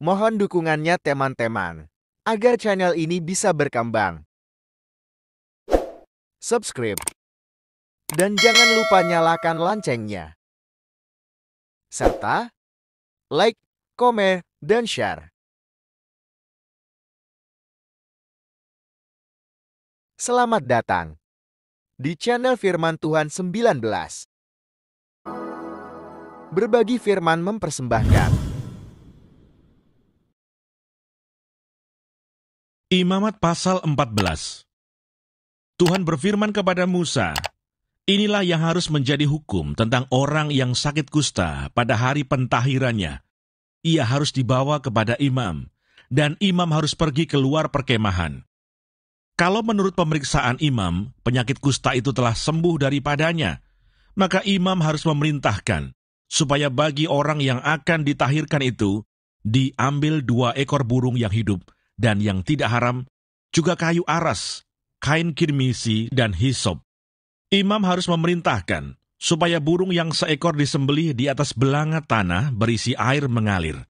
Mohon dukungannya teman-teman, agar channel ini bisa berkembang. Subscribe, dan jangan lupa nyalakan loncengnya. Serta like, komen, dan share. Selamat datang di channel Firman Tuhan 19. Berbagi firman mempersembahkan Imamat pasal 14. Tuhan berfirman kepada Musa, "Inilah yang harus menjadi hukum tentang orang yang sakit kusta pada hari pentahirannya. Ia harus dibawa kepada imam, dan imam harus pergi keluar perkemahan. Kalau menurut pemeriksaan imam, penyakit kusta itu telah sembuh daripadanya, maka imam harus memerintahkan supaya bagi orang yang akan ditahirkan itu, diambil 2 ekor burung yang hidup dan yang tidak haram, juga kayu aras, kain kirmisi, dan hisop. Imam harus memerintahkan supaya burung yang seekor disembelih di atas belanga tanah berisi air mengalir.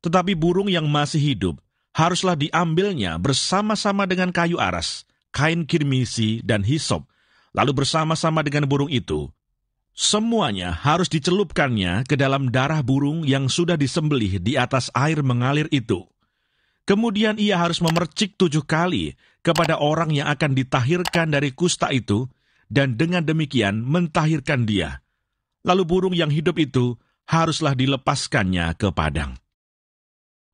Tetapi burung yang masih hidup haruslah diambilnya bersama-sama dengan kayu aras, kain kirmisi, dan hisop, lalu bersama-sama dengan burung itu. Semuanya harus dicelupkannya ke dalam darah burung yang sudah disembelih di atas air mengalir itu. Kemudian ia harus memercik 7 kali kepada orang yang akan ditahirkan dari kusta itu, dan dengan demikian mentahirkan dia. Lalu burung yang hidup itu haruslah dilepaskannya ke padang.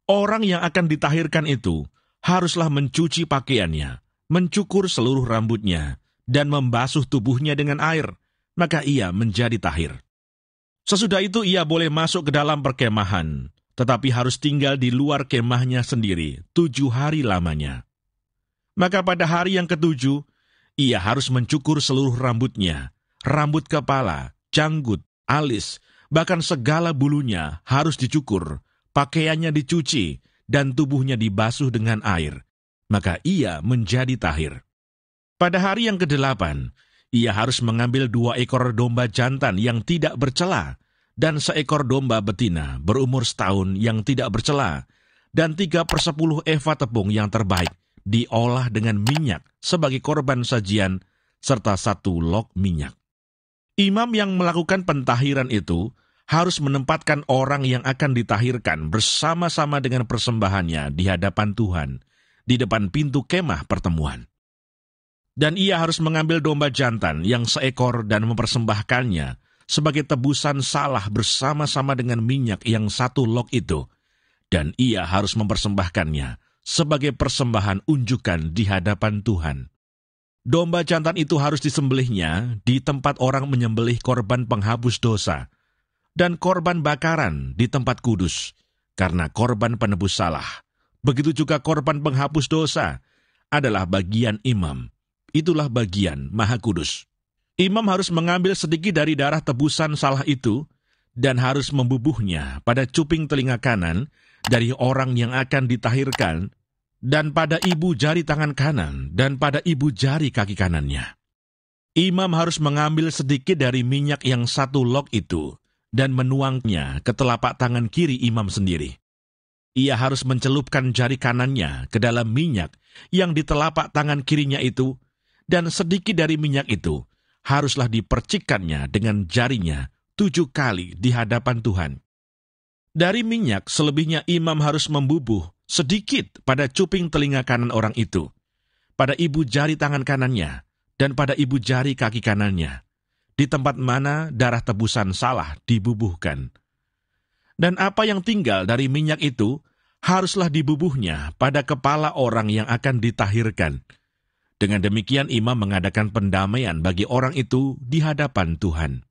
Orang yang akan ditahirkan itu haruslah mencuci pakaiannya, mencukur seluruh rambutnya, dan membasuh tubuhnya dengan air, maka ia menjadi tahir. Sesudah itu ia boleh masuk ke dalam perkemahan, tetapi harus tinggal di luar kemahnya sendiri 7 hari lamanya. Maka pada hari yang ke-7, ia harus mencukur seluruh rambutnya, rambut kepala, janggut, alis, bahkan segala bulunya harus dicukur, pakaiannya dicuci, dan tubuhnya dibasuh dengan air, maka ia menjadi tahir. Pada hari yang ke-8, ia harus mengambil 2 ekor domba jantan yang tidak bercela, dan 1 ekor domba betina berumur 1 tahun yang tidak bercela, dan 3/10 eva tepung yang terbaik, diolah dengan minyak sebagai korban sajian, serta 1 log minyak. Imam yang melakukan pentahiran itu harus menempatkan orang yang akan ditahirkan bersama-sama dengan persembahannya di hadapan Tuhan, di depan pintu kemah pertemuan. Dan ia harus mengambil domba jantan yang 1 ekor dan mempersembahkannya sebagai tebusan salah bersama-sama dengan minyak yang 1 log itu, dan ia harus mempersembahkannya sebagai persembahan unjukan di hadapan Tuhan. Domba jantan itu harus disembelihnya di tempat orang menyembelih korban penghapus dosa, dan korban bakaran di tempat kudus, karena korban penebus salah. Begitu juga korban penghapus dosa adalah bagian imam, itulah bagian maha kudus. Imam harus mengambil sedikit dari darah tebusan salah itu, dan harus membubuhnya pada cuping telinga kanan dari orang yang akan ditahirkan, dan pada ibu jari tangan kanan, dan pada ibu jari kaki kanannya. Imam harus mengambil sedikit dari minyak yang 1 log itu, dan menuangnya ke telapak tangan kiri imam sendiri. Ia harus mencelupkan jari kanannya ke dalam minyak yang di telapak tangan kirinya itu, dan sedikit dari minyak itu haruslah dipercikkannya dengan jarinya 7 kali di hadapan Tuhan. Dari minyak selebihnya imam harus membubuh sedikit pada cuping telinga kanan orang itu, pada ibu jari tangan kanannya, dan pada ibu jari kaki kanannya, di tempat mana darah tebusan salah dibubuhkan. Dan apa yang tinggal dari minyak itu haruslah dibubuhnya pada kepala orang yang akan ditahirkan. Dengan demikian imam mengadakan pendamaian bagi orang itu di hadapan Tuhan.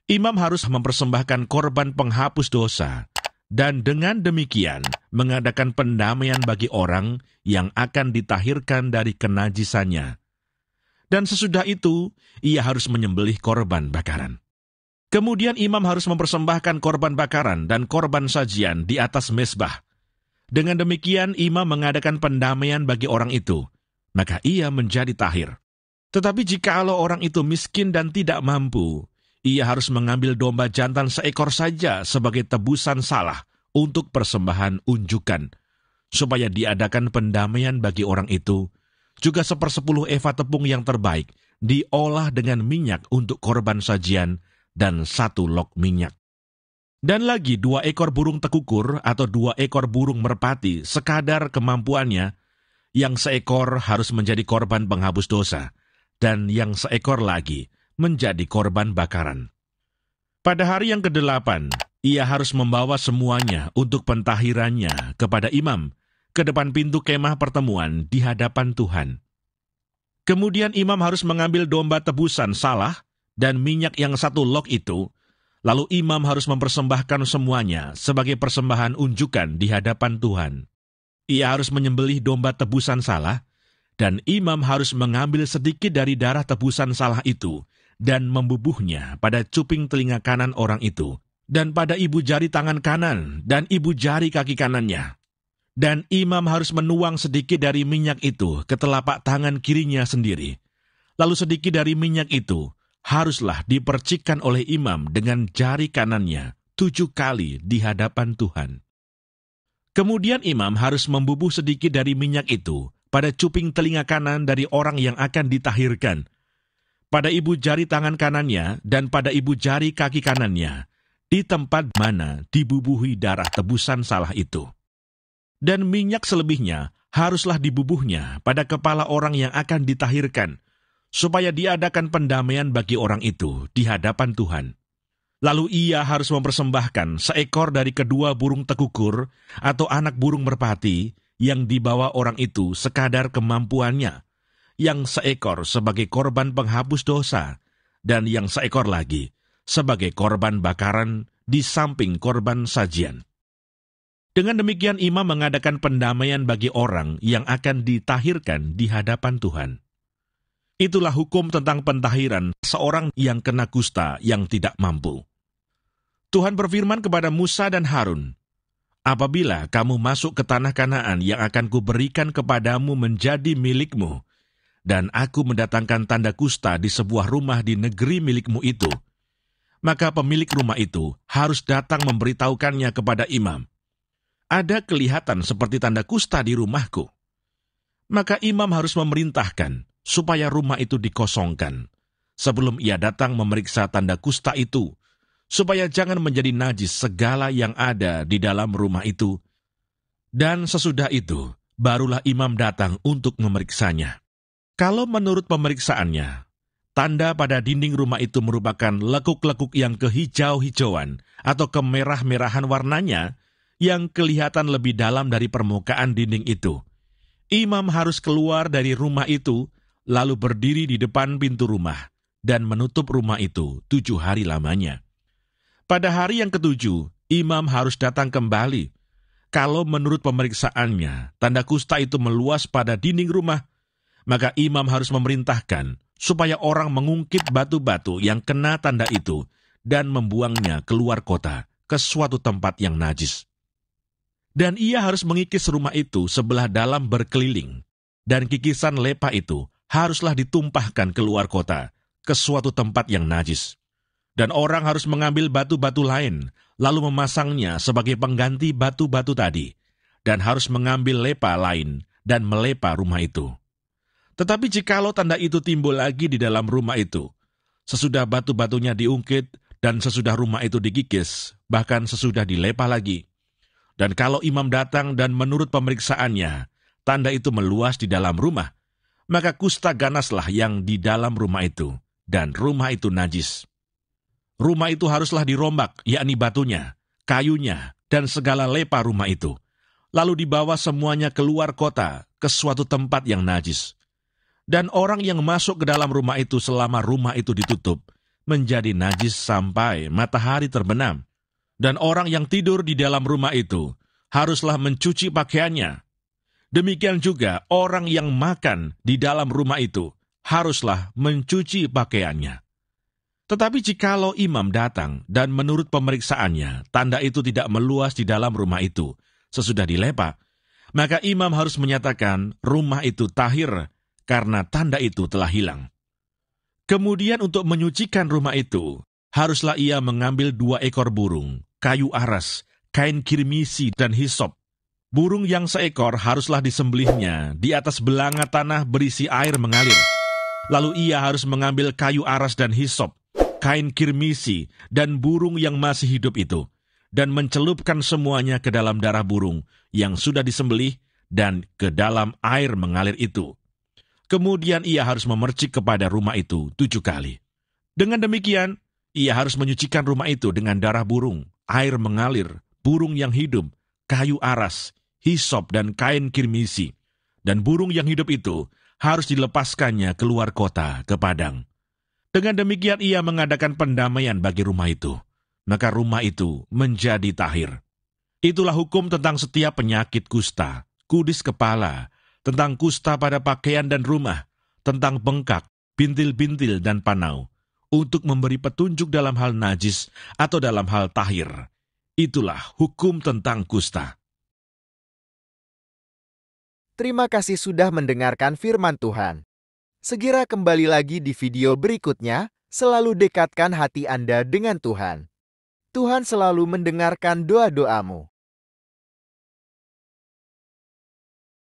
Imam harus mempersembahkan korban penghapus dosa, dan dengan demikian mengadakan pendamaian bagi orang yang akan ditahirkan dari kenajisannya. Dan sesudah itu, ia harus menyembelih korban bakaran. Kemudian imam harus mempersembahkan korban bakaran dan korban sajian di atas mezbah. Dengan demikian imam mengadakan pendamaian bagi orang itu, maka ia menjadi tahir. Tetapi jikalau orang itu miskin dan tidak mampu, ia harus mengambil domba jantan 1 ekor saja sebagai tebusan salah untuk persembahan unjukan, supaya diadakan pendamaian bagi orang itu, juga 1/10 eva tepung yang terbaik, diolah dengan minyak untuk korban sajian, dan 1 log minyak. Dan lagi 2 ekor burung tekukur atau 2 ekor burung merpati, sekadar kemampuannya, yang seekor harus menjadi korban penghapus dosa, dan yang seekor lagi menjadi korban bakaran. Pada hari yang ke-8, ia harus membawa semuanya untuk pentahirannya kepada imam, ke depan pintu kemah pertemuan di hadapan Tuhan. Kemudian imam harus mengambil domba tebusan salah dan minyak yang 1 log itu, lalu imam harus mempersembahkan semuanya sebagai persembahan unjukan di hadapan Tuhan. Ia harus menyembelih domba tebusan salah, dan imam harus mengambil sedikit dari darah tebusan salah itu, dan membubuhnya pada cuping telinga kanan orang itu, dan pada ibu jari tangan kanan, dan ibu jari kaki kanannya. Dan imam harus menuang sedikit dari minyak itu ke telapak tangan kirinya sendiri. Lalu sedikit dari minyak itu haruslah dipercikkan oleh imam dengan jari kanannya 7 kali di hadapan Tuhan. Kemudian imam harus membubuh sedikit dari minyak itu pada cuping telinga kanan dari orang yang akan ditahirkan, pada ibu jari tangan kanannya dan pada ibu jari kaki kanannya, di tempat mana dibubuhi darah tebusan salah itu. Dan minyak selebihnya haruslah dibubuhnya pada kepala orang yang akan ditahirkan, supaya diadakan pendamaian bagi orang itu di hadapan Tuhan. Lalu ia harus mempersembahkan seekor dari kedua burung tekukur atau anak burung merpati yang dibawa orang itu sekadar kemampuannya, yang seekor sebagai korban penghapus dosa, dan yang seekor lagi sebagai korban bakaran di samping korban sajian. Dengan demikian imam mengadakan pendamaian bagi orang yang akan ditahirkan di hadapan Tuhan. Itulah hukum tentang pentahiran seorang yang kena kusta yang tidak mampu. Tuhan berfirman kepada Musa dan Harun, "Apabila kamu masuk ke tanah Kanaan yang akan kuberikan kepadamu menjadi milikmu, dan aku mendatangkan tanda kusta di sebuah rumah di negeri milikmu itu, maka pemilik rumah itu harus datang memberitahukannya kepada imam. Ada kelihatan seperti tanda kusta di rumahku. Maka imam harus memerintahkan supaya rumah itu dikosongkan, sebelum ia datang memeriksa tanda kusta itu, supaya jangan menjadi najis segala yang ada di dalam rumah itu. Dan sesudah itu, barulah imam datang untuk memeriksanya. Kalau menurut pemeriksaannya, tanda pada dinding rumah itu merupakan lekuk-lekuk yang kehijau-hijauan atau kemerah-merahan warnanya, yang kelihatan lebih dalam dari permukaan dinding itu, imam harus keluar dari rumah itu, lalu berdiri di depan pintu rumah, dan menutup rumah itu 7 hari lamanya. Pada hari yang ke-7, imam harus datang kembali. Kalau menurut pemeriksaannya, tanda kusta itu meluas pada dinding rumah, maka imam harus memerintahkan supaya orang mengungkit batu-batu yang kena tanda itu dan membuangnya keluar kota ke suatu tempat yang najis. Dan ia harus mengikis rumah itu sebelah dalam berkeliling, dan kikisan lepa itu haruslah ditumpahkan keluar kota ke suatu tempat yang najis. Dan orang harus mengambil batu-batu lain, lalu memasangnya sebagai pengganti batu-batu tadi, dan harus mengambil lepa lain dan melepa rumah itu. Tetapi jikalau tanda itu timbul lagi di dalam rumah itu, sesudah batu-batunya diungkit dan sesudah rumah itu dikikis, bahkan sesudah dilepa lagi, dan kalau imam datang dan menurut pemeriksaannya, tanda itu meluas di dalam rumah, maka kusta ganaslah yang di dalam rumah itu, dan rumah itu najis. Rumah itu haruslah dirombak, yakni batunya, kayunya, dan segala lepa rumah itu, lalu dibawa semuanya keluar kota ke suatu tempat yang najis. Dan orang yang masuk ke dalam rumah itu selama rumah itu ditutup, menjadi najis sampai matahari terbenam. Dan orang yang tidur di dalam rumah itu haruslah mencuci pakaiannya. Demikian juga orang yang makan di dalam rumah itu haruslah mencuci pakaiannya. Tetapi jikalau imam datang dan menurut pemeriksaannya, tanda itu tidak meluas di dalam rumah itu sesudah dilepa, maka imam harus menyatakan rumah itu tahir karena tanda itu telah hilang. Kemudian untuk menyucikan rumah itu, haruslah ia mengambil 2 ekor burung, kayu aras, kain kirmisi, dan hisop. Burung yang seekor haruslah disembelihnya di atas belanga tanah berisi air mengalir. Lalu ia harus mengambil kayu aras dan hisop, kain kirmisi, dan burung yang masih hidup itu, dan mencelupkan semuanya ke dalam darah burung yang sudah disembelih dan ke dalam air mengalir itu. Kemudian ia harus memercik kepada rumah itu 7 kali. Dengan demikian, ia harus menyucikan rumah itu dengan darah burung, air mengalir, burung yang hidup, kayu aras, hisop, dan kain kirmisi. Dan burung yang hidup itu harus dilepaskannya keluar kota ke padang. Dengan demikian ia mengadakan pendamaian bagi rumah itu. Maka rumah itu menjadi tahir. Itulah hukum tentang setiap penyakit kusta, kudis kepala, tentang kusta pada pakaian dan rumah, tentang bengkak, bintil-bintil, dan panau, untuk memberi petunjuk dalam hal najis atau dalam hal tahir. Itulah hukum tentang kusta. Terima kasih sudah mendengarkan firman Tuhan. Segera kembali lagi di video berikutnya, selalu dekatkan hati Anda dengan Tuhan. Tuhan selalu mendengarkan doa-doamu.